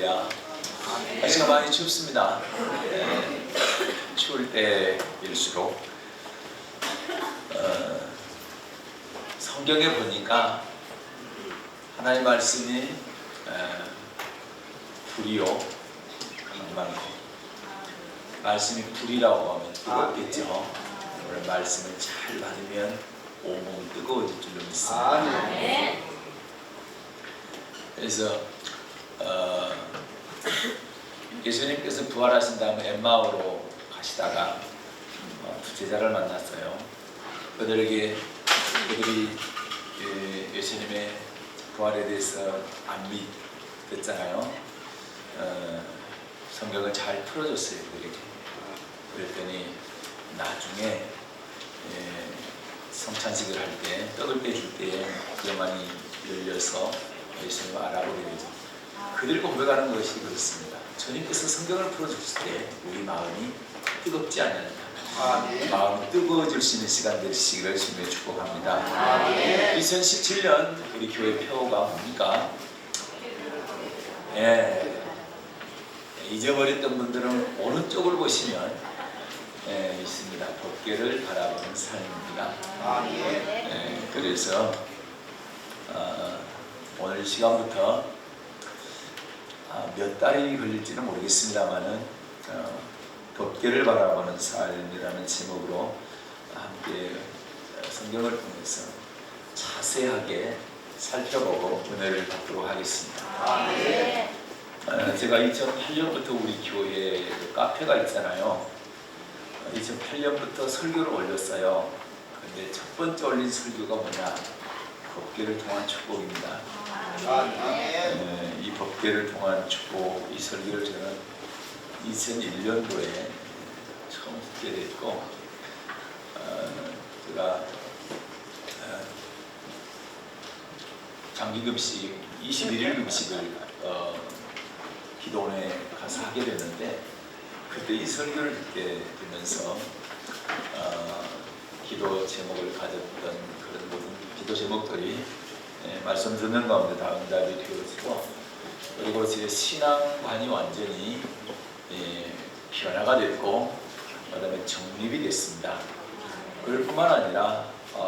할렐루야. 날씨가 많이 춥습니다. 추울 때일수록 성경에 보니까 하나님 말씀이 불이요 강만고, 말씀이 불이라고 하면 뜨겁겠죠. 오늘 말씀을 잘 받으면 온몸이 뜨거워질 줄로 믿습니다. 그래서 예수님께서 부활하신 다음에 엠마오로 가시다가 두 제자를 만났어요. 그들이 예수님의 부활에 대해서 안 믿었잖아요. 성경을 잘 풀어줬어요. 그들에게. 그랬더니 나중에 성찬식을 할 때, 떡을 떼줄 때 영안이 열려서 예수님을 알아보게 되죠. 그들이 고백하는 것이 그렇습니다. 주님께서 성경을 풀어주실 때 우리 마음이 뜨겁지 않는다. 마음이 뜨거워질 수 있는 시간 되시기를 주님의 축복합니다. 2017년 우리 교회 표가 뭡니까? 잊어버렸던 분들은 오른쪽을 보시면 있습니다. 법궤를 바라보는 삶입니다. 그래서 오늘 시간부터 몇 달이 걸릴지는 모르겠습니다만은 법궤를 바라보는 삶이라는 제목으로 함께 성경을 통해서 자세하게 살펴보고 은혜를 받도록 하겠습니다. 제가 2008년부터 우리 교회에 카페가 있잖아요. 2008년부터 설교를 올렸어요. 근데 첫 번째 올린 설교가 뭐냐? 법궤를 통한 축복입니다. 이 법궤를 통한 축복, 이 설교를 저는 2001년도에 처음 듣게 됐고, 제가 장기금식 21일 금식을 기도원에 가서 하게 됐는데, 그때 이 설교를 듣게 되면서 기도 제목을 가졌던 그런 모든 기도 제목들이 말씀 듣는 가운데 다 응답이 되어지고, 그리고 제 신앙관이 완전히 변화가 됐고, 그 다음에 정립이 됐습니다. 그럴 뿐만 아니라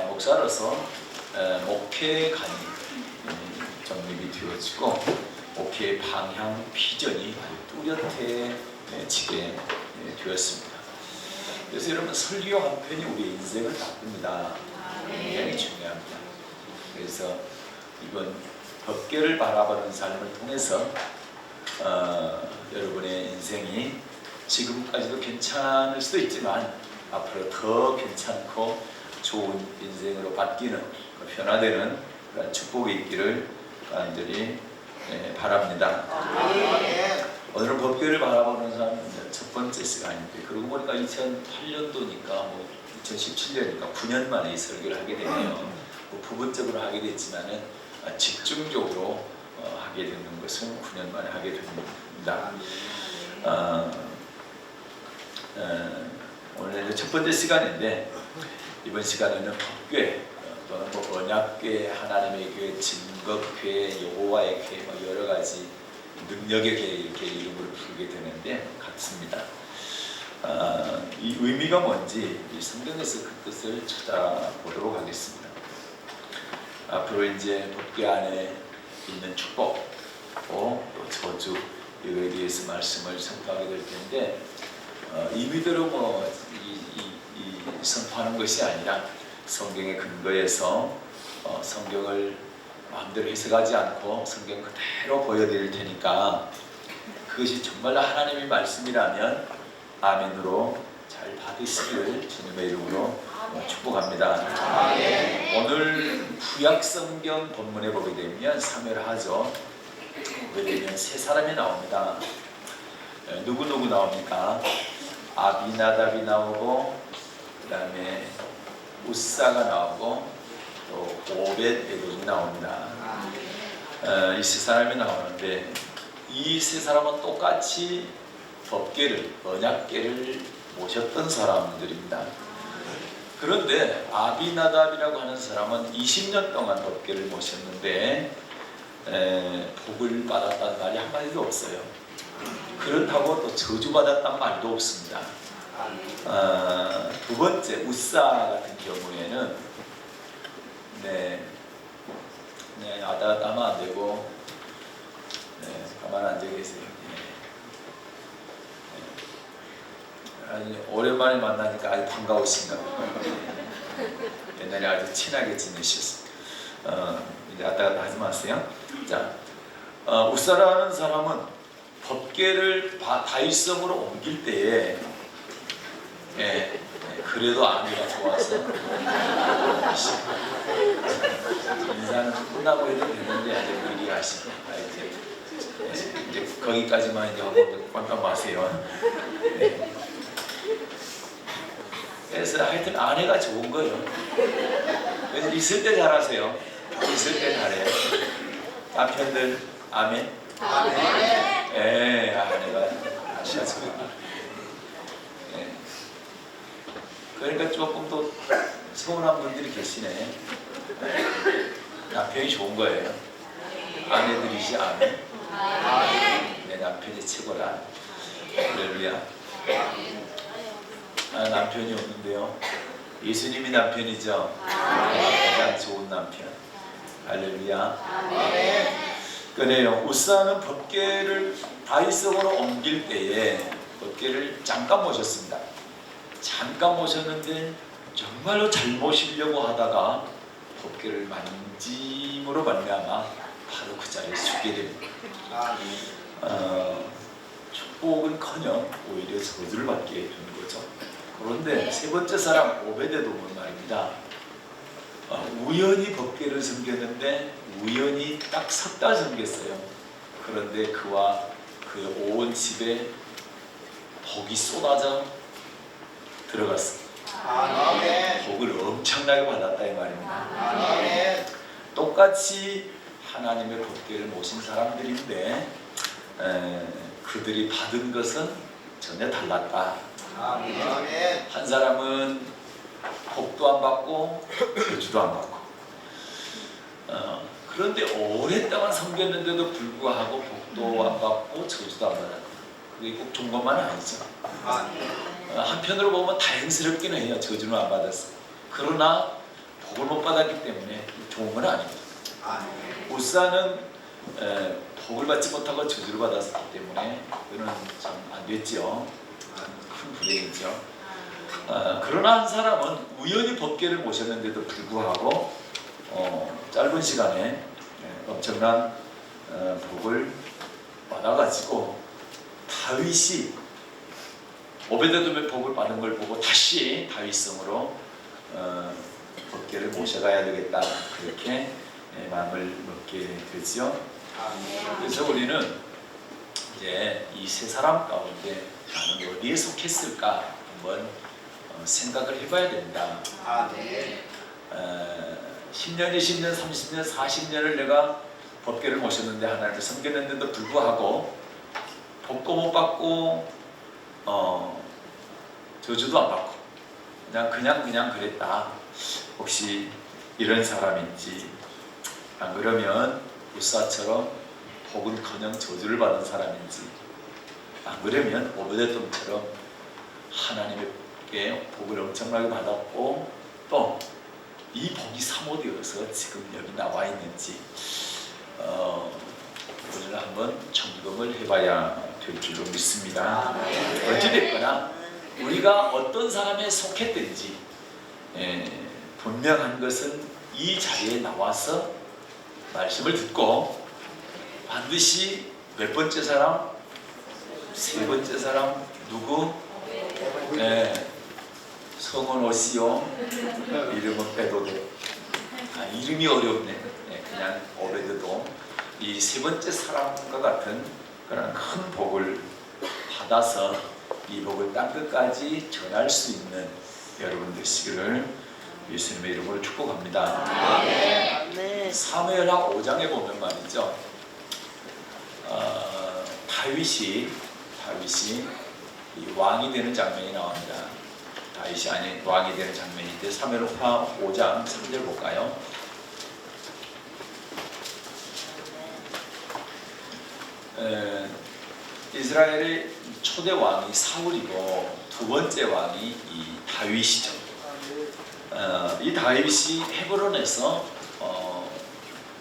목사로서 목회관이 정립이 되어지고, 목회의 방향, 비전이 뚜렷해지게 되었습니다. 그래서 여러분, 설교 한 편이 우리의 인생을 바꿉니다. 굉장히 중요합니다. 그래서 이번 법궤를 바라보는 삶을 통해서 여러분의 인생이 지금까지도 괜찮을 수도 있지만 앞으로 더 괜찮고 좋은 인생으로 바뀌는, 변화되는 그런 축복이 있기를 간절히 바랍니다. 오늘은 법궤를 바라보는 삶은 첫 번째 시간인데, 그러고 보니까 2008년도니까 2017년이니까 9년 만에 이 설교를 하게 되네요. 부분적으로 하게 됐지만은 집중적으로 하게 되는 것은 9년 만에 하게 됩니다. 오늘 첫 번째 시간인데, 이번 시간에는 법궤 또는 언약궤, 하나님의 궤, 증거궤, 여호와의 궤, 여러 가지 능력의 궤, 이렇게 이름을 부르게 되는데 같습니다. 이 의미가 뭔지 이 성경에서 그 뜻을 찾아보도록 하겠습니다. 앞으로 이제 법궤 안에 있는 축복, 또 저주, 이거에 대해서 말씀을 선포하게 될 텐데, 임의대로 선포하는 것이 아니라 성경의 근거에서 성경을 마음대로 해석하지 않고 성경 그대로 보여드릴 테니까, 그것이 정말 하나님의 말씀이라면 아멘으로 잘 받으시기를 주님의 이름으로 축복합니다. 오늘 구약 성경 본문에 보게 되면 사무엘하죠. 보게 되면 세 사람이 나옵니다. 누구 나옵니까? 아비나답이 나오고, 그 다음에 우사가 나오고, 또 오벳에돔이 나옵니다. 이 세 사람이 나오는데, 이 세 사람은 똑같이 법궤를, 언약궤를 모셨던 사람들입니다. 그런데 아비나답이라고 하는 사람은 20년 동안 법궤를 모셨는데, 복을 받았다는 말이 한마디도 없어요. 그렇다고 또 저주받았다는 말도 없습니다. 두 번째, 우사 같은 경우에는 아다 하면 안 되고 가만 앉아 계세요. 오랜만에 만나니까 아주 반가우신가 봐요. 옛날에 아주 친하게 지내셨어요. 이제 왔다 갔다 하지 마세요. 자, 우사라는 사람은 법궤를 다윗성으로 옮길 때에 그래도 아내가 좋아서 인사는 끝나고 해도 되는데 아직 미리 하시고 이제 거기까지만 이제 하고 깜깜 마세요. 그래서 하여튼 아내가 좋은 거예요. 그래서 있을 때 잘하세요. 있을 때 잘해요. 남편들 아멘. 아내가 하셔서. 그러니까 조금 더 서운한 분들이 계시네. 남편이 좋은 거예요. 아내들이시 아멘. 내 남편이 최고라. 할렐루야. 남편이 없는데요. 예수님이 남편이죠. 가장 좋은 남편. 할렐루야. 그래요. 우사는 법궤를 다윗성으로 옮길 때에 법궤를 잠깐 모셨습니다. 잠깐 모셨는데 정말로 잘 모시려고 하다가 법궤를 만짐으로 말미암아 바로 그 자리에서 죽게 됩니다. 축복은커녕 오히려 저주를 받게 되는 거죠. 그런데 세 번째 사람 오베데돔은 말입니다. 우연히 법궤를 섬겼는데 우연히 딱 석 달 섬겼어요. 그런데 그와 그 온 집에 복이 쏟아져 들어갔습니다. 복을 엄청나게 받았다 이 말입니다. 똑같이 하나님의 법궤를 모신 사람들인데 그들이 받은 것은 전혀 달랐다. 한 사람은 복도 안 받고 저주도 안 받고 그런데 오랫동안 섬겼는데도 불구하고 복도 안 받고 저주도 안 받았고 그게 꼭 좋은 것만은 아니죠. 한편으로 보면 다행스럽기는 해요. 저주는 안 받았어요. 그러나 복을 못 받았기 때문에 좋은 건 아닙니다. 우사는 복을 받지 못하고 저주를 받았기 때문에 그는 참 안 됐죠. 큰 불행이죠. 그러나 한 사람은 우연히 법궤를 모셨는데도 불구하고 짧은 시간에 엄청난 복을 받아가지고 다윗이 오베데돔의 복을 받은 걸 보고 다시 다윗성으로 법궤를 모셔가야 되겠다 그렇게 마음을 먹게 되죠. 그래서 우리는 이제 이 세 사람 가운데 나는 어디에 속했을까 한번 생각을 해봐야 됩니다. 10년, 20년, 30년, 40년을 내가 법궤를 모셨는데 하나님을 섬겼는데도 불구하고 복도 못 받고 저주도 안 받고 그냥 그랬다. 혹시 이런 사람인지 안 그러면 우사처럼 복은커녕 저주를 받은 사람인지 안 그러면 오베데돔처럼 하나님께 복을 엄청나게 받았고 또 이 복이 사모되어서 지금 여기 나와 있는지 오늘 한번 점검을 해봐야 될 줄로 믿습니다. 어찌됐거나 우리가 어떤 사람에 속했든지 분명한 것은 이 자리에 나와서 말씀을 듣고 반드시 몇 번째 사람? 세 번째 사람 누구? 성은 오시오. 이름은 빼도 돼. 이름이 어렵네. 그냥 오베데돔. 이 세 번째 사람과 같은 그런 큰 복을 받아서 이 복을 땅 끝까지 전할 수 있는 여러분 되시기를 예수님의 이름으로 축복합니다. 사무엘하 5장에 보면 말이죠. 다윗이 이 왕이 되는 장면이 나옵니다. 다윗이 아닌 왕이 되는 장면인데 사무엘하 5장 3절 볼까요? 이스라엘의 초대 왕이 사울이고 두 번째 왕이 이 다윗이죠. 이 다윗이 헤브론에서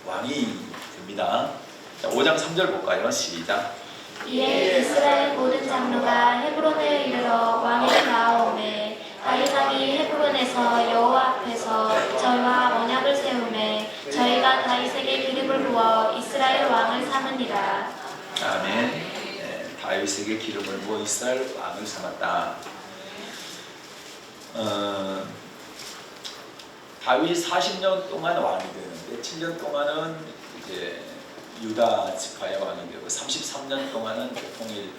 왕이 됩니다. 자, 5장 3절 볼까요? 시작. 이에 이스라엘 모든 장로가 헤브론에 이르러 왕이 나아오매 다윗 왕이 헤브론에서 여호와 앞에서 저희와 언약을 세우매 저희가 다윗에게 기름을 부어 이스라엘 왕을 삼으니라. 아멘. 다윗에게 기름을 부어 이스라엘 왕을 삼았다. 다윗이 40년 동안 왕이 되는데 7년 동안은 이제 유다 지파의 왕이 되고 33년 동안은 통일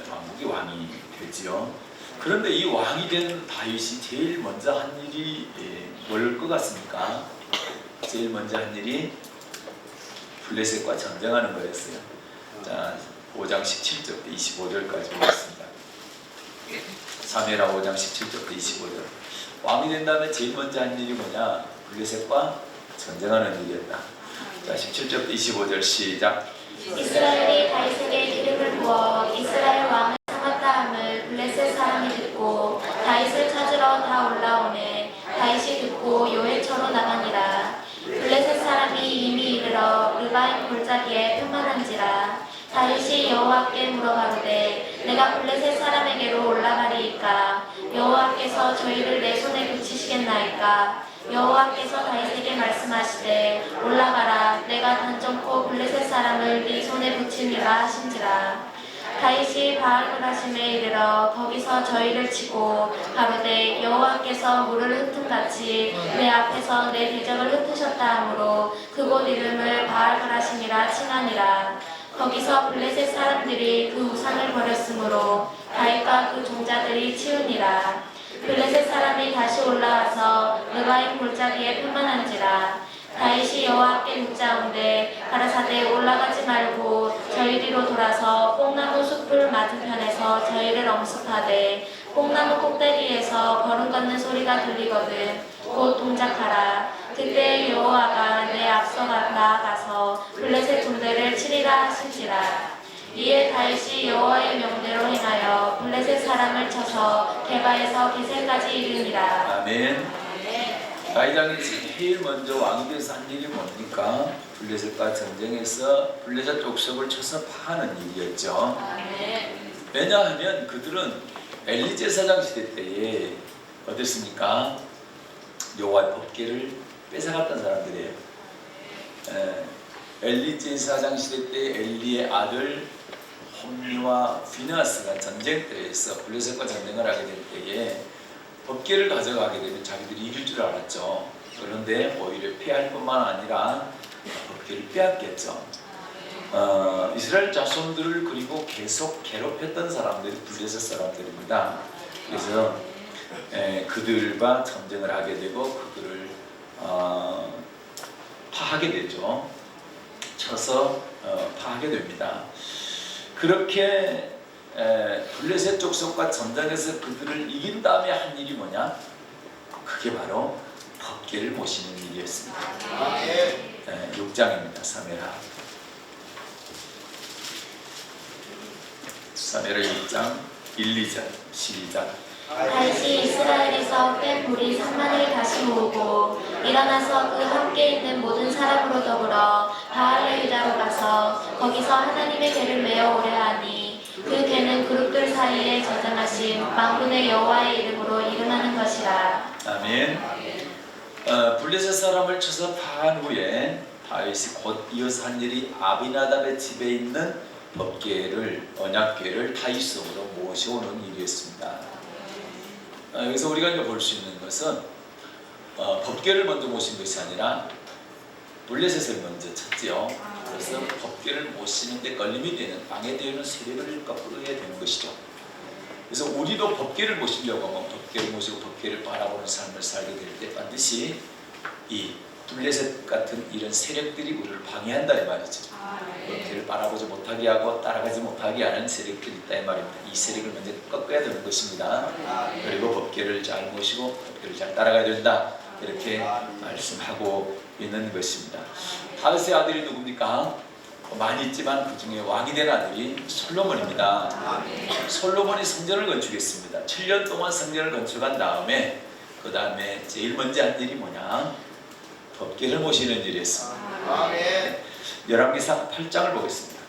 왕국의 왕이 되지요. 그런데 이 왕이 된 다윗이 제일 먼저 한 일이 뭘 것 같습니까? 제일 먼저 한 일이 블레셋과 전쟁하는 거였어요. 자, 5장 17절부터 25절까지 보겠습니다. 사무엘하 5장 17절부터 25절. 왕이 된 다음에 제일 먼저 한 일이 뭐냐? 블레셋과 전쟁하는 일이었다. 자, 17절부터 25절 시작. 이스라엘이 다윗에게 기름을 부어 이스라엘 왕을 삼았다 함을 블레셋 사람이 듣고 다윗을 찾으러 다 올라오매 다윗이 듣고 요회초로 나가니라. 블레셋 사람이 이미 이르러 르바임 골짜기에 편만한지라. 다윗이 여호와께 물어가로되 내가 블레셋 사람에게로 올라가리이까 여호와께서 저희를 내 손에 붙이시겠나이까. 여호와께서 다윗에게 말씀하시되 올라가라 내가 단정코 블레셋 사람을 네 손에 붙이리라 하신지라. 다윗이 바알그라심에 이르러 거기서 저희를 치고 가로되 여호와께서 물을 흩음같이 내 앞에서 내 대적을 흩으셨다 하므로 그곳 이름을 바알그라심이라 칭하니라. 거기서 블레셋 사람들이 그 우상을 버렸으므로 다윗과 그 종자들이 치우니라. 블레셋 사람이 다시 올라와서 르바임 골짜기에 편만한지라. 다윗이 여호와께 묻자온데 가라사대 올라가지 말고 저희 뒤로 돌아서 뽕나무 숲을 맞은편에서 저희를 엄습하되 뽕나무 꼭대기에서 걸음 걷는 소리가 들리거든 곧 동작하라. 그때 여호와가 내 앞서 나아가서 블레셋 군대를 치리라 하신지라. 이에 다윗이 여호와의 명대로 행하여 블레셋 사람을 쳐서 게바에서 게셀까지 이르니라. 아멘. 다윗 왕이 제일 먼저 왕이 돼서 한 일이 뭡니까? 블레셋과 전쟁에서 블레셋 족속을 쳐서 파하는 일이었죠. 왜냐하면 그들은 엘리 제사장 시대 때에 어땠습니까? 여호와의 법궤를 뺏어갔던 사람들이에요. 엘리 제사장 시대 때 엘리의 아들 홈리와 피느하스가 전쟁터에서 블레셋과 전쟁을 하게 될 때에 법궤를 가져가게 되면 자기들이 이길 줄 알았죠. 그런데 오히려 피할 뿐만 아니라 법궤를 빼앗겼죠. 이스라엘 자손들을 그리고 계속 괴롭혔던 사람들이 블레셋 사람들입니다. 그래서 그들과 전쟁을 하게 되고 그들을 파하게 되죠. 쳐서 파하게 됩니다. 그렇게 블레셋 족속과 전쟁에서 그들을 이긴 다음에 한 일이 뭐냐? 그게 바로 법궤를 모시는 일이었습니다. 6장입니다. 사무엘하 6장 1, 2절 시작. 다윗이 이스라엘에서 뺀 무리 3만을 다시 모으고 일어나서 그 함께 있는 모든 사람으로 더불어 바알의 유다로 가서 거기서 하나님의 궤를 메어 오래 하니 그 궤는 그룹들 사이에 저장하신 만군의 여호와의 이름으로 이름하는 것이라. 아멘. 블레셋 사람을 쳐서 파한 후에 다윗이 곧 이어서 한 일이 아비나답의 집에 있는 법궤를 언약궤를 다윗성으로 모셔오는 일이었습니다. 여기서 우리가 이제 볼 수 있는 것은 법궤를 먼저 모신 것이 아니라 블레셋을 먼저 쳤지요. 그래서 법궤를 모시는데 걸림이 되는 방해되는 세력을 꺾어야 되는 것이죠. 그래서 우리도 법궤를 모시려고 하면 법궤를 모시고 법궤를 바라보는 삶을 살게 될 때 반드시 이 블레셋 같은 이런 세력들이 우리를 방해한다 이 말이죠. 법궤를 바라보지 못하게 하고 따라가지 못하게 하는 세력들이 있다 이 말입니다. 이 세력을 먼저 꺾어야 되는 것입니다. 그리고 법궤를 잘 모시고 법궤를 잘 따라가야 된다 이렇게 말씀하고 있는 것입니다. 다윗의 아들이 누굽니까? 많이 있지만 그 중에 왕이 된 아들이 솔로몬입니다. 솔로몬이 성전을 건축했습니다. 7년 동안 성전을 건축한 다음에 그 다음에 제일 먼저 한 일이 뭐냐? 법궤를 모시는 일이었습니다. 열왕기상 8장을 보겠습니다.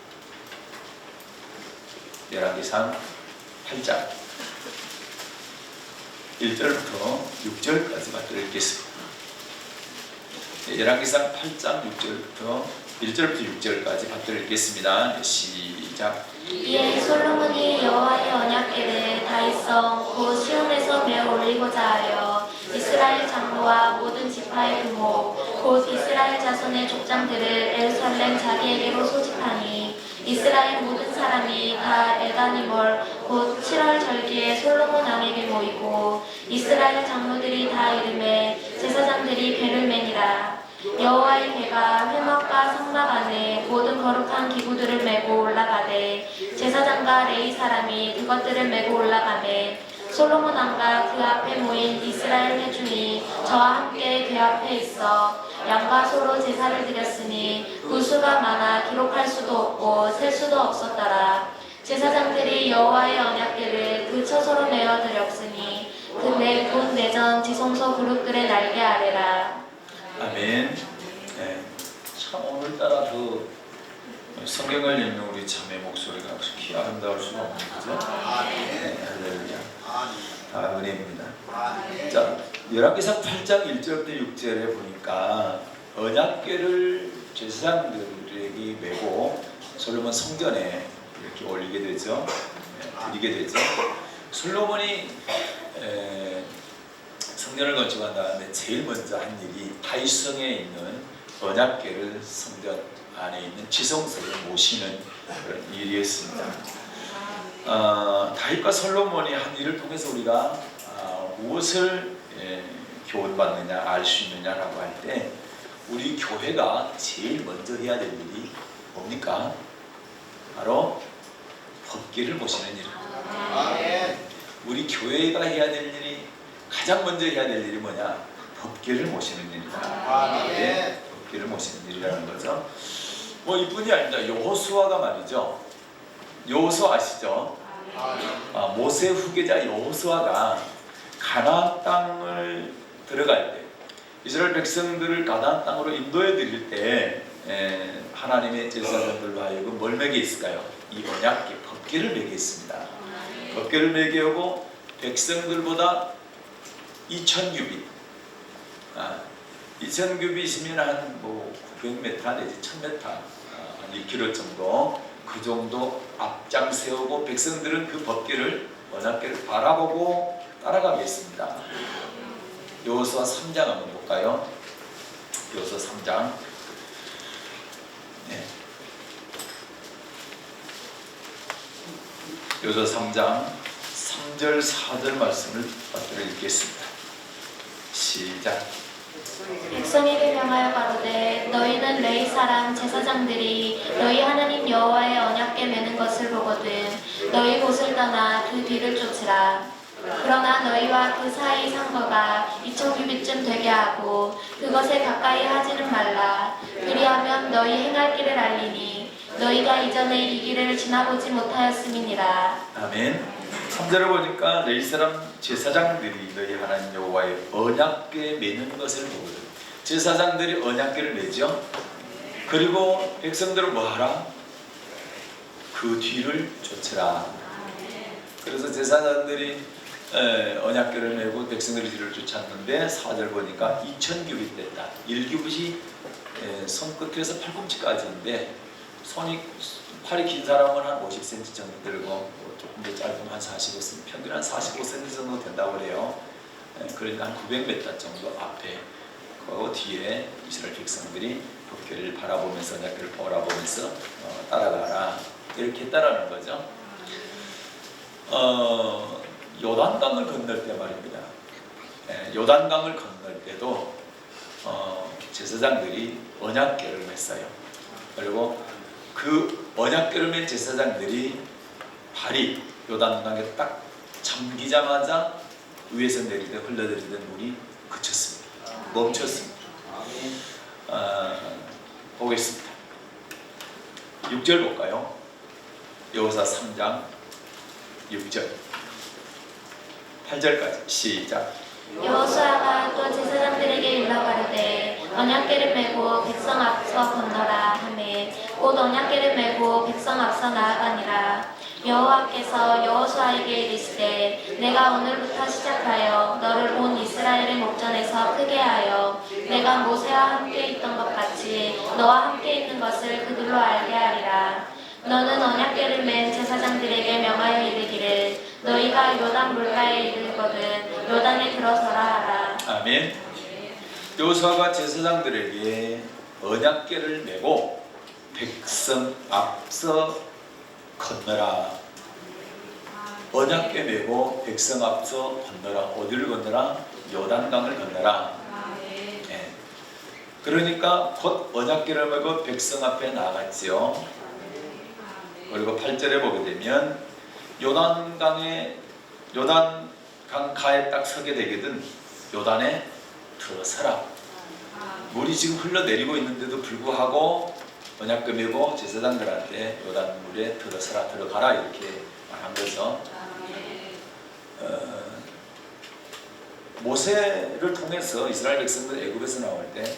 열왕기상 8장 1절부터 6절까지 받들어 읽겠습니다. 열왕기상 8장 1절부터 6절까지 받들어 읽겠습니다. 시작. 이에 솔로몬이 여호와의 언약궤를 다윗성 곧 시온에서 메어 올리고자 하여 이스라엘 장로와 모든 지파의 부모 곧 이스라엘 자손의 족장들을 예루살렘 자기에게로 소집하니 이스라엘 모든 사람이 다 에다니몰 곧 7월 절기에 솔로몬 왕에게 모이고 이스라엘 장로들이 다 이름에 제사장들이 궤를 매니라. 여호와의 궤가 회막과 성막 안에 모든 거룩한 기구들을 메고 올라가되 제사장과 레위 사람이 그것들을 메고 올라가매 솔로몬 왕과 그 앞에 모인 이스라엘 회중이 저와 함께 궤 앞에 있어 양과 소로 제사를 드렸으니 그 수가 많아 기록할 수도 없고 셀 수도 없었더라. 제사장들이 여호와의 언약궤를 그 처소로 메어 드렸으니 곧 내전 지성소 그룹들의 날개 아래라. 아멘. 네. 참 오늘따라 그 성경을 읽는 우리 자매 목소리가 그렇게 아름다울 수가 없는 거죠. 네, 할렐루야. 다 은혜입니다. 자, 열왕기상 8장 1절부터 6절에 보니까 언약궤를 제사장들에게 메고 솔로몬 성전에 이렇게 올리게 되죠. 드리게 되죠. 솔로몬이 성전을 건축한 다음에 제일 먼저 한 일이 다윗성에 있는 언약궤를 성전 안에 있는 지성소에 모시는 그런 일이었습니다. 다윗과 솔로몬이 한 일을 통해서 우리가 무엇을 교훈받느냐 알 수 있느냐라고 할 때 우리 교회가 제일 먼저 해야 될 일이 뭡니까? 바로 법궤를 모시는 일입니다. 우리 교회가 해야 될 일이 가장 먼저 해야 될 일이 뭐냐? 법궤를 모시는 일이다. 네, 법궤를 모시는 일이라는 거죠. 뭐 이뿐이 아닙니다. 여호수아가 말이죠. 여호수아 아시죠? 모세 후계자 여호수아가 가나안 땅을 들어갈 때 이스라엘 백성들을 가나안 땅으로 인도해 드릴 때 하나님의 제사장들로 하여금 뭘 매게 했을까요? 이 언약궤 법궤를 매게 했습니다. 법궤를 매게 하고 백성들보다 2000규빗 2000규빗이면 한 900m 내지 1000m 한 1km 정도 그 정도 앞장 세우고 백성들은 그 법궤를 언약궤를 바라보고 따라가겠습니다. 여호수아 3장 한번 볼까요? 여호수아 3장 여호수아 3장 3절 4절 말씀을 받들어 읽겠습니다. 시작. 백성에게 명하여 가로되 너희는 레위 사람 제사장들이 너희 하나님 여호와의 언약궤 매는 것을 보거든 너희 곳을 떠나 그 뒤를 쫓으라. 그러나 너희와 그 사이 상거가 2000규빗쯤 되게 하고 그것에 가까이 하지는 말라. 그리하면 너희 행할 길을 알리니 너희가 이전에 이 길을 지나보지 못하였음이니라. 아멘. 3절을 보니까 레위 사람 제사장들이 너희 하나님 여호와의 언약궤 매는 것을 보거든. 제사장들이 언약궤를 매죠. 그리고 백성들은 뭐하라? 그 뒤를 쫓으라. 그래서 제사장들이 언약궤를 메고 백성들이 뒤를 쫓았는데 4절 보니까 2000규빗 됐다. 1규빗이 손끝에서 팔꿈치까지인데 팔이 긴 사람은 한 50cm 정도 들고 조금 더 짧으면 한 45cm, 평균 한 45cm 정도 된다고 그래요. 그러니까 한 900m 정도 앞에 그 뒤에 이스라엘 백성들이 법궤를 바라보면서 언약궤를 바라보면서 따라가라 이렇게 했다라는 거죠. 요단강을 건널 때 말입니다. 요단강을 건널 때도 제사장들이 언약궤를 맸어요. 그리고 그 언약궤를 맨 제사장들이 발이 요단강에 딱 잠기자마자 위에서 내리던 흘러내리던 물이 그쳤습니다. 멈췄습니다. 보겠습니다. 6절 볼까요? 여호수아 3장 6절 8절까지 시작. 여호수아가 또 제사장들에게 일러 가로되 언약궤를 메고 백성 앞서 건너라 하매 곧 언약궤를 메고 백성 앞서 나아가니라. 여호와께서 여호수아에게 이르시되 내가 오늘부터 시작하여 너를 온 이스라엘의 목전에서 크게 하여 내가 모세와 함께 있던 것 같이 너와 함께 있는 것을 그들로 알게 하리라. 너는 언약궤를 맨 제사장들에게 명하여 이르기를 너희가 요단 물가에 이르거든 요단에 들어서라 하라. 아멘. 여호수아가 제사장들에게 언약궤를 메고 백성 앞서 건너라. 언약궤 메고 백성 앞서 건너라. 어디를 건너라? 요단강을 건너라. 예. 그러니까 곧 언약궤를 메고 백성 앞에 나갔지요. 그리고 8절에 보게 되면 요단강 가에 딱 서게 되거든 요단에 들어서라. 물이 지금 흘러내리고 있는데도 불구하고 언약궤 메고 제사장들한테 요단 물에 들어서라, 들어가라 이렇게 말한 거죠. 모세를 통해서 이스라엘 백성들 애굽에서 나올 때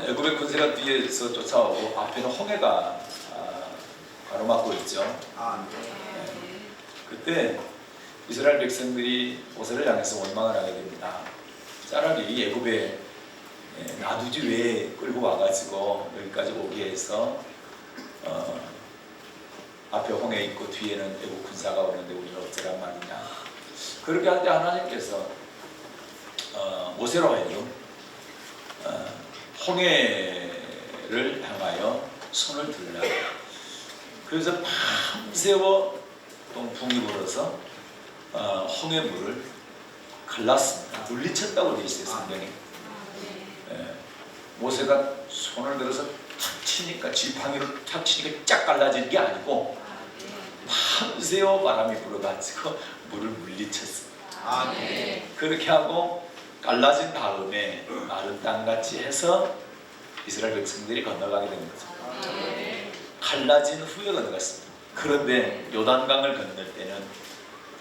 애굽의 군대가 뒤에서 쫓아오고 앞에는 홍해가 가로막고 있죠. 그때 이스라엘 백성들이 모세를 향해서 원망을 하게 됩니다. 차라리 애굽에 놔두지 왜 끌고 와가지고 여기까지 오게 해서 앞에 홍해 있고 뒤에는 애국 군사가 오는데 우리는 어쩌란 말이냐. 그렇게 할 때 하나님께서 모세로 하여금 홍해를 향하여 손을 들라. 그래서 밤새워 동풍이 불어서 홍해물을 갈랐습니다. 물리쳤다고 되어 있어요, 성경에. 모세가 손을 들어서 탁 치니까 지팡이로 탁 치니까 쫙 갈라지는 게 아니고 밤새워 바람이 불어가지고 물을 물리쳤습니다. 그렇게 하고 갈라진 다음에 마른 땅같이 해서 이스라엘 백성들이 건너가게 된 거죠. 갈라진 후에 건너갔습니다. 그런데 요단강을 건널 때는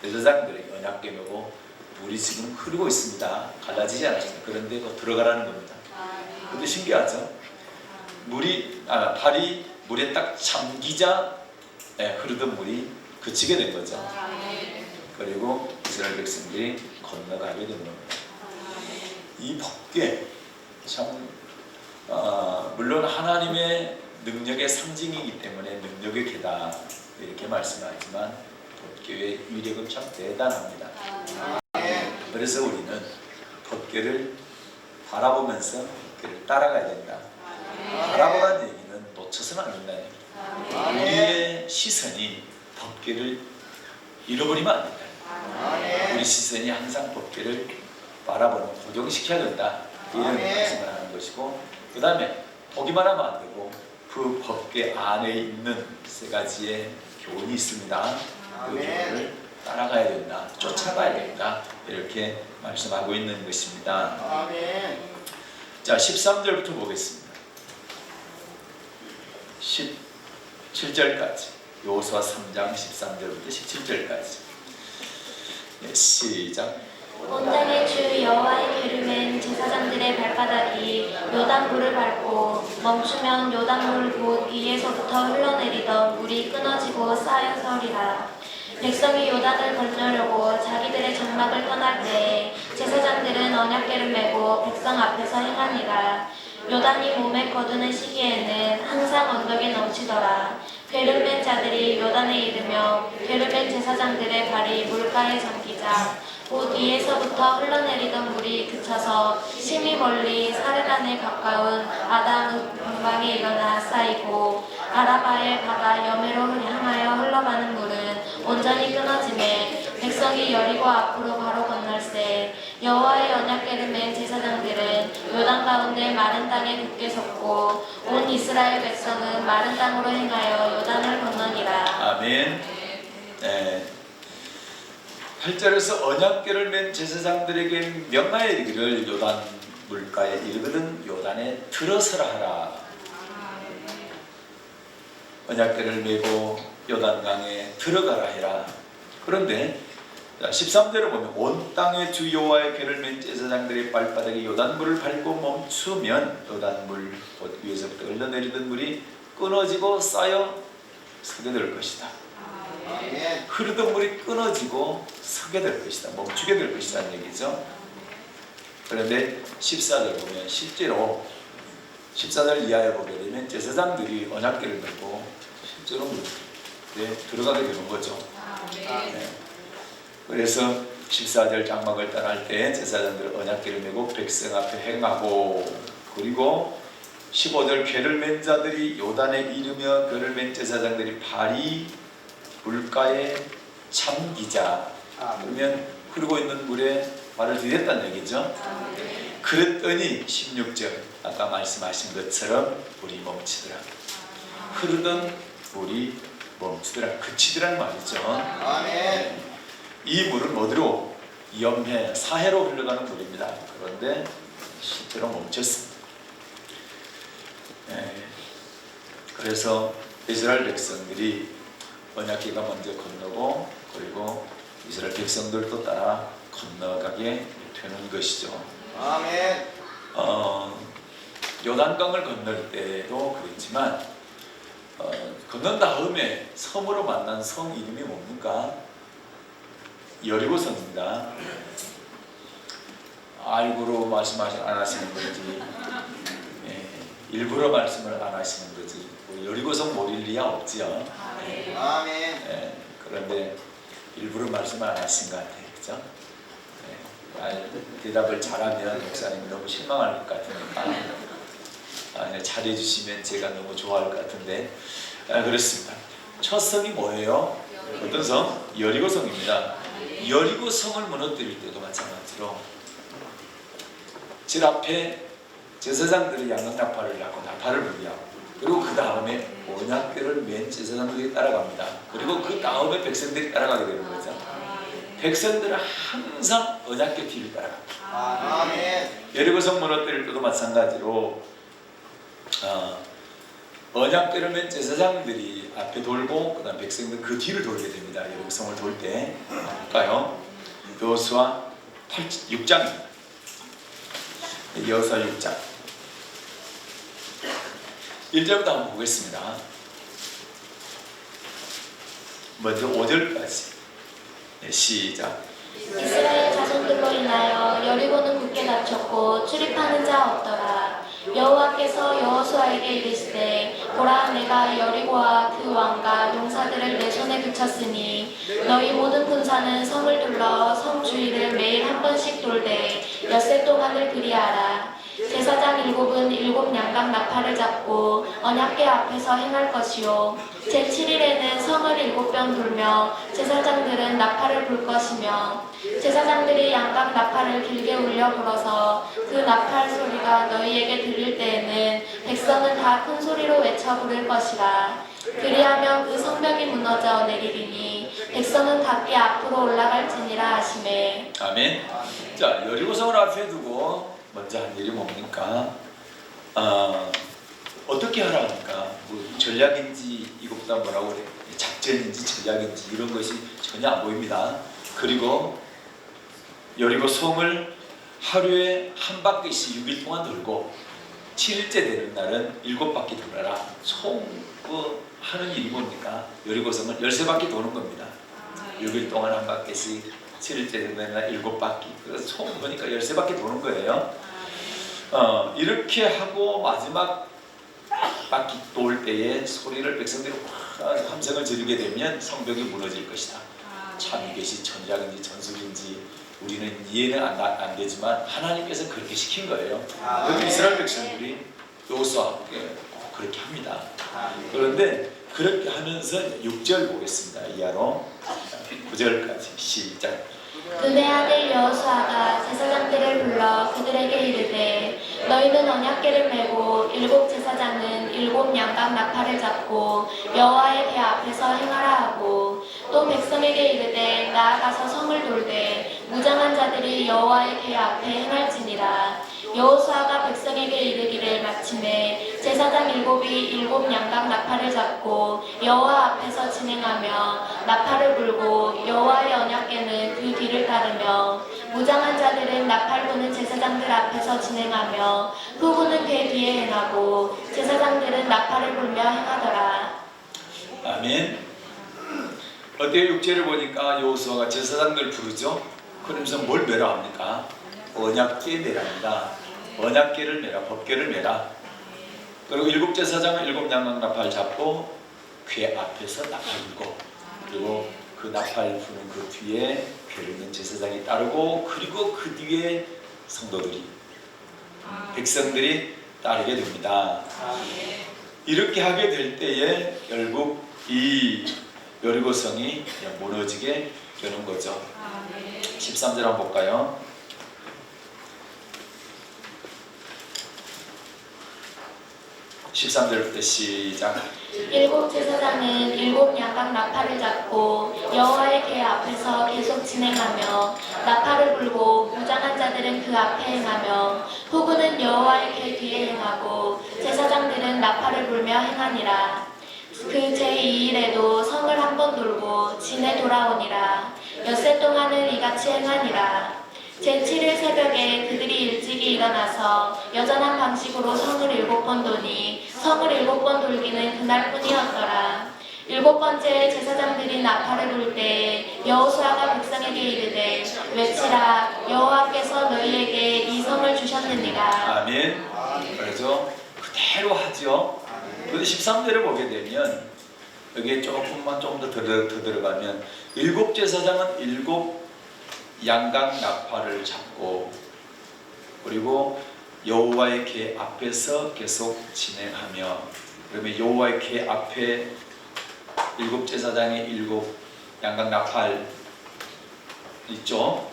제사장들에게 언약궤 메고 물이 지금 흐르고 있습니다. 갈라지지 않았습니다. 그런데 들어가라는 겁니다. 근데 신기하죠? 발이 물에 딱 잠기자 흐르던 물이 그치게 된 거죠. 그리고 이스라엘 백성들이 건너가게 된 겁니다. 이 법궤 참 물론 하나님의 능력의 상징이기 때문에 능력의 궤다 이렇게 말씀하지만 법궤의 위력은 참 대단합니다. 그래서 우리는 법궤를 바라보면서 법궤를 따라가야 된다. 바라보라는 얘기는 놓쳐서는 안 된다는 얘기입니다. 우리의 시선이 법궤를 잃어버리면 안 된다. 우리 시선이 항상 법궤를 바라보는 고정시켜야 된다. 이런 말씀을 하는 것이고, 그 다음에 보기만 하면 안 되고 그 법궤 안에 있는 세 가지의 교훈이 있습니다. 그 교훈을 따라가야 된다, 쫓아가야 된다, 이렇게 말씀하고 있는 것입니다. 아멘. 자, 13절부터 보겠습니다. 17절까지 여호수아 3장 13절부터 17절까지 시작. 온 땅의 주 여호와의 궤를 맨 제사장들의 발바닥이 요단물을 밟고 멈추면 요단물 곧 위에서부터 흘러내리던 물이 끊어지고 쌓여서리라. 백성이 요단을 건너려고 자기들의 장막을 떠날 때 제사장들은 언약궤를 메고 백성 앞에서 행하니라. 요단이 몸에 거두는 시기에는 항상 언덕에 넘치더라. 궤를 맨 자들이 요단에 이르며 궤를 맨 제사장들의 발이 물가에 잠기자 곧 위에서부터 흘러내리던 물이 그쳐서 심히 멀리 사르단에 가까운 아담 방방에 일어나 쌓이고 아라바의 바다 여매로 향하여 흘러가는 물은 온전히 끊어지매 백성이 여리고 앞으로 바로 건널세. 여호와의 언약궤를 맨 제사장들은 요단 가운데 마른 땅에 굳게 섰고 온 이스라엘 백성은 마른 땅으로 행하여 요단을 건너니라. 아멘. 8절에서 언약궤를 맨 제사장들에게 명하여 이르기를 요단 물가에 이르거든 요단에 들어서라 하라. 언약궤를 메고 요단강에 들어가라 해라. 그런데 13절을 보면 온 땅에 주 여호와의 궤를 맨 제사장들의 발바닥에 요단물을 밟고 멈추면 요단물 곧 위에서부터 흘러내리던 물이 끊어지고 쌓여 서게 될 것이다. 흐르던 물이 끊어지고 서게 될 것이다. 멈추게 될 것이라는 얘기죠. 그런데 14절 보면 실제로 14절 이하에 보게 되면 제사장들이 언약궤를 메고 실제로 물에 들어가게 되는 거죠. 네. 그래서 14절 장막을 떠날 때 제사장들은 언약궤를 메고 백성 앞에 행하고, 그리고 15절 궤를 맨 자들이 요단에 이르며 궤를 맨 제사장들이 발이 물가에 잠기자. 그러면 흐르고 있는 물에 발을 들였다는 얘기죠. 그랬더니 16절 아까 말씀하신 것처럼 물이 멈추더라. 흐르던 물이 멈추더라. 그치더란 말이죠. 아멘. 이 물은 어디로? 염해, 사해로 흘러가는 물입니다. 그런데 실제로 멈췄습니다. 그래서 이스라엘 백성들이 언약궤가 먼저 건너고, 그리고 이스라엘 백성들도 따라 건너가게 되는 것이죠. 아멘. 요단강을 건널 때도 그랬지만 건넌 다음에 섬으로 만난 성 이름이 뭡니까? 여리고성입니다. 알고로 말씀하시 안 하시는 건지, 일부러 말씀을 안 하시는 거지, 뭐 여리고성 모를 리야 없지요. 아멘. 그런데 일부러 말씀을 안 하신 것 같아요, 그죠? 대답을 잘하면 목사님이 너무 실망할 것 같으니까 잘해주시면 제가 너무 좋아할 것 같은데, 그렇습니다. 첫 성이 뭐예요? 어떤 성? 여리고성입니다. 여리고성을 무너뜨릴 때도 마찬가지로 질 앞에 제사장들이 양극나팔을 하고 나팔을 불리하고, 그리고 그 다음에 언약궤를 맨 제사장들이 따라갑니다. 그리고 그 다음에 백성들이 따라가게 되는 거죠. 백성들은 항상 언약궤 뒤를 따라갑니다. 아멘. 여리고성 무너뜨릴 때도 마찬가지로 언약궤를 맨 제사장들이 앞에 돌고, 그 다음 백성들 그 뒤를 돌게 됩니다. 여리고성을 돌 때. 볼까요? 여호수아 6장입니다. 여호수아 6장 1절부터 한번 보겠습니다. 먼저 5절까지. 시작. 이스라엘 자손들로 인하여 여리고는 굳게 닫혔고 출입하는 자 없더라. 여호와께서 여호수아에게 이르시되 보라, 내가 여리고와 그 왕과 용사들을 내 손에 붙였으니 너희 모든 군사는 성을 둘러 성 주위를 매일 한 번씩 돌되 엿새 동안을 그리하라. 제사장 7은 7 양각 나팔을 잡고 언약궤 앞에서 행할 것이요, 제7일에는 성을 7번 돌며 제사장들은 나팔을 불 것이며, 제사장들이 양각 나팔을 길게 울려 불어서 그 나팔 소리가 너희에게 들릴 때에는 백성은 다 큰 소리로 외쳐 부를 것이라. 그리하면 그 성벽이 무너져 내리리니 백성은 각기 앞으로 올라갈지니라 하시매. 아멘. 자, 여리고성을 앞에 두고 먼저 한 일이 뭡니까? 어떻게 하라니까? 뭐 전략인지 이것보다 뭐라고 그래? 작전인지 전략인지 이런 것이 전혀 안 보입니다. 그리고 여리고성을 하루에 한 바퀴씩 6일 동안 돌고 7일째 되는 날은 7바퀴 돌아라. 총 하는 일이 뭡니까? 여리고성을 13바퀴 도는 겁니다. 6일 동안 한 바퀴씩, 7일째 되는 날 7바퀴. 그래서 총 보니까 13바퀴 도는 거예요. 이렇게 하고 마지막 바퀴 돌 때에 소리를 백성들이 함성을 지르게 되면 성벽이 무너질 것이다. 참 이것이 전략인지 전술인지 우리는 이해는 안 되지만 하나님께서 그렇게 시킨 거예요. 그런데 이스라엘 백성들이 여호수아에게 그렇게 합니다. 그런데 그렇게 하면서 6절 보겠습니다. 이하로 9절까지 시작. 눈의 아들 여호수아가 제사장들을 불러 그들에게 이르되 너희는 언약궤를 메고 7 제사장은 7 양각 나팔을 잡고 여호와의 궤 앞에서 행하라 하고, 또 백성에게 이르되 나아가서 성을 돌되 무장한 자들이 여호와의 궤 앞에 행할지니라. 여호수아가 백성에게 이르기를 마침내 제사장 일곱 양각 나팔을 잡고 여호와 앞에서 진행하며 나팔을 불고 여호와의 언약궤는 그 뒤를 따르며 무장한 자들은 나팔 부는 제사장들 앞에서 진행하며 후군은 궤 뒤에 행하고 제사장들은 나팔을 불며 행하더라. 아멘. 어때요? 6절을 보니까 여호수아가 제사장들 부르죠. 그러면서 뭘 매라 합니까? 언약궤 매랍니다. 언약궤를 매라, 법궤를 매라. 그리고 7제사장은 7양각 나팔 잡고 궤 앞에서 나팔 불고, 그리고 그 나팔 부는 그 뒤에 궤를 있는 제사장이 따르고, 그리고 그 뒤에 성도들이, 백성들이 따르게 됩니다. 이렇게 하게 될 때에 결국 이 여리고성이 그냥 무너지게 되는 거죠. 13절 한번 볼까요? 13절부터 시작. 7제사장은 7양각 나팔을 잡고 여호와의 궤 앞에서 계속 진행하며 나팔을 불고 무장한 자들은 그 앞에 행하며 후군은 여호와의 궤 뒤에 행하고 제사장들은 나팔을 불며 행하니라. 그 제2일에도 성을 한 번 돌고 진에 돌아오니라. 엿새 동안은 이같이 행하니라. 제7일 새벽에 그들이 일찍이 일어나서 여전한 방식으로 성을 7번 도니 성을 7번 돌기는 그날뿐이었더라. 7번째 제사장들이 나팔을 불 때 여호수아가 백성에게 이르되 외치라. 여호와께서 너희에게 이 성을 주셨느니라. 아멘. 그래서 그대로 하죠. 근데 13절을 보게 되면 여기에 조금만 좀 더 들어가면 7제사장은 7양각 나팔을 잡고, 그리고 여호와의 궤 앞에서 계속 진행하며, 그러면 여호와의 궤 앞에 7제사장의 7양각 나팔 있죠.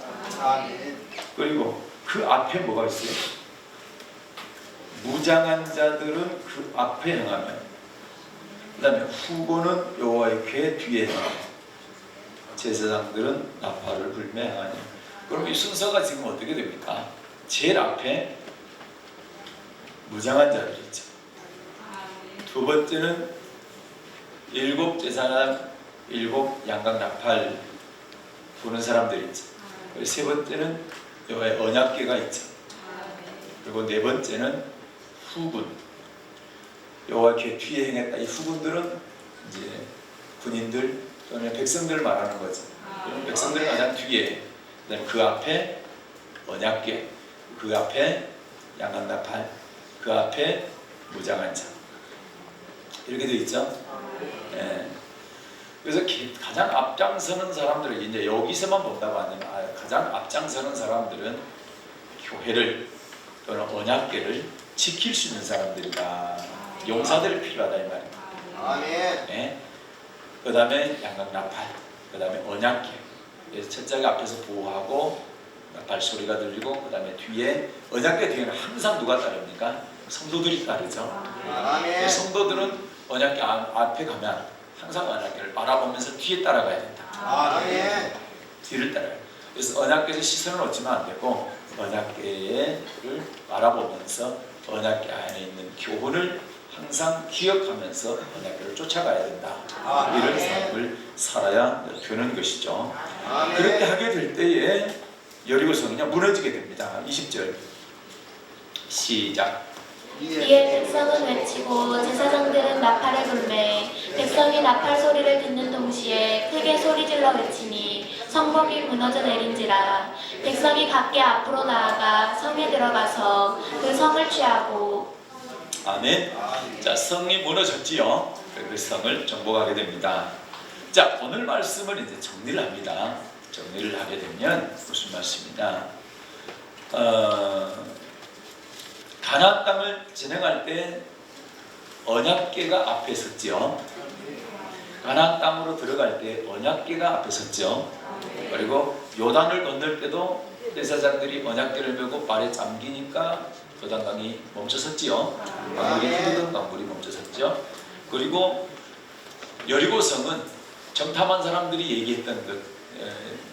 그리고 그 앞에 뭐가 있어요? 무장한 자들은 그 앞에 행하며, 그 다음에 후보는 여호와의 궤 뒤에 행하며, 제사장들은 나팔을 불며 행하니. 그럼 이 순서가 지금 어떻게 됩니까? 제일 앞에 무장한 자들이 있죠. 두 번째는 7제사장 7양각 나팔 부는 사람들이 있죠. 세 번째는 여호와의 언약궤가 있죠. 그리고 네 번째는 후군, 여호와 궤 뒤에 행했다. 이 후군들은 이제 군인들 또는 백성들을 말하는 거죠. 백성들 가장 뒤에, 그다음에 그 앞에 언약궤, 그 앞에 양각나팔, 그 앞에 무장한 자, 이렇게 되어 있죠. 예. 그래서 가장 앞장서는 사람들은 이제 여기서만 본다고 하면 가장 앞장서는 사람들은 교회를 또는 언약궤를 지킬 수 있는 사람들이다. 용사들이 필요하다 이 말입니다. 아멘. 네. 그 다음에 양각나팔, 그 다음에 언약궤. 그래서 첫째가 앞에서 보호하고 나팔 소리가 들리고, 그 다음에 뒤에 언약궤 뒤에는 항상 누가 따릅니까? 성도들이 따르죠. 아멘. 성도들은 언약궤 앞에 가면 항상 언약궤를 바라보면서 뒤에 따라가야 된다. 아멘. 뒤를 따라요. 그래서 언약궤에서 시선을 놓치면 안 되고 언약궤를 바라보면서 언약궤 안에 있는 교훈을 항상 기억하면서 언약궤를 쫓아가야 된다. 이런 삶을 살아야 되는 것이죠. 그렇게 하게 될 때에 여리고성이 그냥 무너지게 됩니다. 20절 시작. 이에 백성은 외치고 제사장들은 나팔을 불매 백성이 나팔 소리를 듣는 동시에 크게 소리질러 외치니 성벽이 무너져 내린지라. 백성이 각기 앞으로 나아가 성에 들어가서 그 성을 취하고. 아멘. 자, 성이 무너졌지요. 그 성을 정복하게 됩니다. 자, 오늘 말씀을 이제 정리를 합니다. 정리를 하게 되면 무슨 말씀이냐? 가나안 땅을 진행할 때 언약궤가 앞에 섰죠. 가나안 땅으로 들어갈 때 언약궤가 앞에 섰죠. 그리고 요단을 건널 때도 제사장들이 언약궤를 메고 발에 잠기니까 요단강이 멈춰섰지요. 강물이 흐르던 강물이 멈춰섰죠. 그리고 여리고성은 정탐한 사람들이 얘기했던 것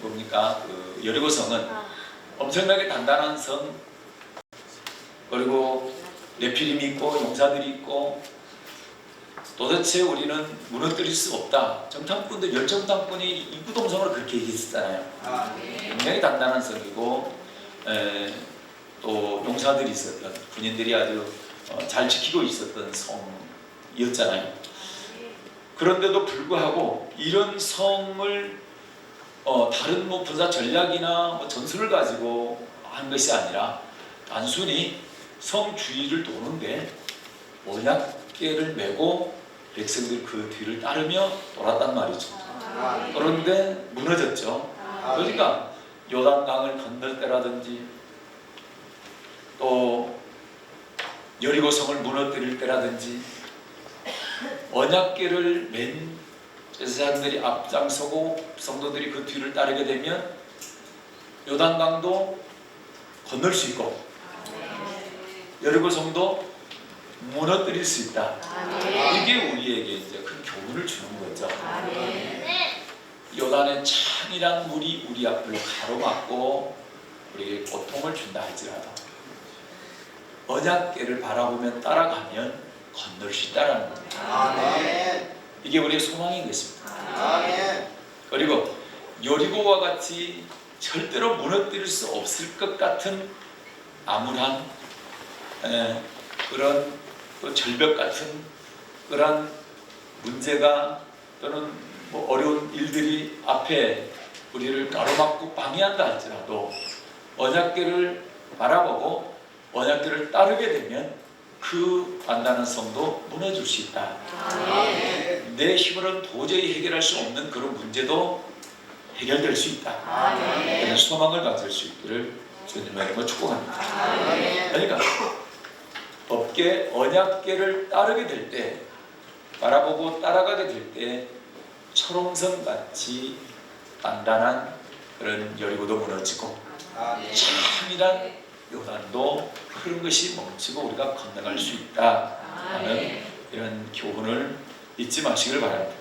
뭡니까? 그 여리고성은 엄청나게 단단한 성, 그리고 네피림이 있고 용사들이 있고 도대체 우리는 무너뜨릴 수 없다. 정탐꾼들 열정탐꾼이 이구동성으로 그렇게 얘기했잖아요. 굉장히 단단한 성이고 또 용사들이 있었던 군인들이 아주 잘 지키고 있었던 성이었잖아요. 그런데도 불구하고 이런 성을 다른 뭐 군사 전략이나 뭐 전술을 가지고 한 것이 아니라 단순히 성 주위를 도는데 언약궤를 메고 백성들 그 뒤를 따르며 돌았단 말이죠. 그런데 무너졌죠. 그러니까 요단강을 건널 때라든지 또 여리고성을 무너뜨릴 때라든지 언약궤를 맨 제사장들이 앞장서고 성도들이 그 뒤를 따르게 되면 요단강도 건널 수 있고 여리고성도 무너뜨릴 수 있다. 이게 우리에게 이제 큰 교훈을 주는 거죠. 요단의 찬이란 물이 우리 앞을 가로막고 우리에게 고통을 준다 할지라도 언약궤를 바라보며 따라가면 건널 수 있다라는 겁니다. 이게 우리의 소망인 것입니다. 그리고 여리고와 같이 절대로 무너뜨릴 수 없을 것 같은 암울한 그런 또 절벽 같은 그런 문제가 또는 뭐 어려운 일들이 앞에 우리를 가로막고 방해한다 할지라도 언약궤를 바라보고 언약궤를 따르게 되면 그 단단한 성도 무너질 수 있다. 내 힘으로는 도저히 해결할 수 없는 그런 문제도 해결될 수 있다. 그런 소망을 가질 수 있기를 주님의 이름으로 축복합니다. 그러니까 법궤 언약궤를 따르게 될 때 바라보고 따라가게 될 때 철옹성같이 단단한 그런 여리고도 무너지고 참이란 요단도 흐른 것이 멈추고 우리가 건너갈 수 있다 하는 이런 교훈을 잊지 마시길 바랍니다.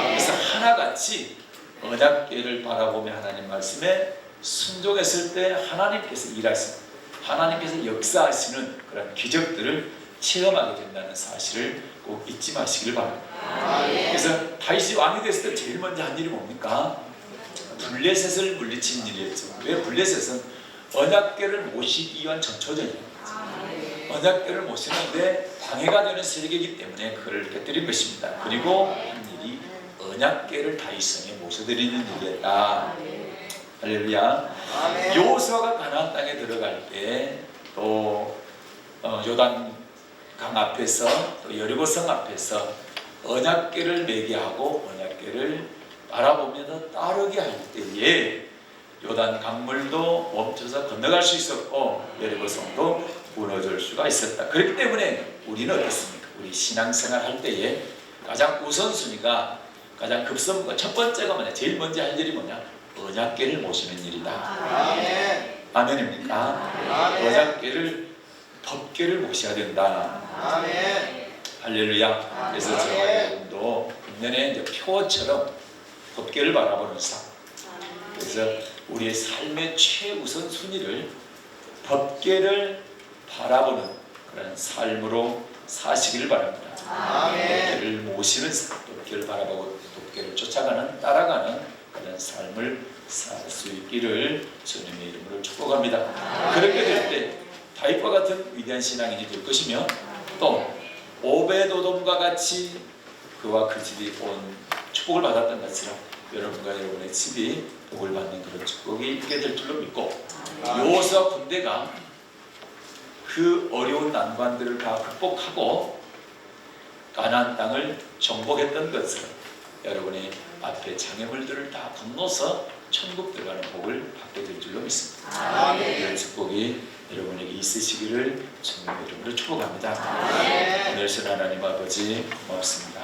그래서 하나같이 언약궤를 바라보며 하나님 말씀에 순종했을 때 하나님께서 일하시는 하나님께서 역사하시는 그런 기적들을 체험하게 된다는 사실을 꼭 잊지 마시길 바랍니다. 그래서 다윗이 왕이 됐을 때 제일 먼저 한 일이 뭡니까? 블레셋을 물리친 일이었죠. 왜 블레셋은 언약궤를 모시기 위한 전초전이에요. 언약궤를 모시는데 방해가 되는 세력이기 때문에 그를 깨뜨린 것입니다. 그리고 한 일이 언약궤를 다윗성에 모셔드리는 일이었다. 할렐루야. 여호수아가 가나안 땅에 들어갈 때 또 요단강 앞에서 또 여리고성 앞에서 언약궤를 매게 하고 언약궤를 바라보면서 따르게 할 때에 요단 강물도 멈춰서 건너갈 수 있었고 여리고성도 무너질 수가 있었다. 그렇기 때문에 우리는 어떻습니까? 우리 신앙생활 할 때에 가장 우선순위가 가장 급선무가 첫 번째가 뭐냐? 제일 먼저 할 일이 뭐냐? 언약궤를 모시는 일이다. 아멘입니까? 언약궤를 법궤를 모셔야 된다. 할렐루야. 그래서 저와 여러분도 금년에 이제 표처럼 법궤를 바라보는 삶. 그래서 우리의 삶의 최우선 순위를 법궤를 바라보는 그런 삶으로 사시기를 바랍니다. 법궤를 모시는 삶, 법궤를 바라보고 법궤를 쫓아가는 따라가는 그런 삶을 살 수 있기를 주님의 이름으로 축복합니다. 그렇게 될 때 다윗과 같은 위대한 신앙인이 될 것이며 또 오베도돔과 같이 그와 그 집이 온 축복을 받았던 것처럼 여러분과 여러분의 집이 복을 받는 그런 축복이 있게 될 줄로 믿고 여호수아 군대가 그 어려운 난관들을 다 극복하고 가나안 땅을 정복했던 것처럼 여러분의 앞에 장애물들을 다 건너서 천국 들어가는 복을 받게 될 줄로 믿습니다. 이런 축복이 여러분에게 있으시기를 주님의 이름으로 축복합니다. 오늘 신 하나님 아버지 고맙습니다.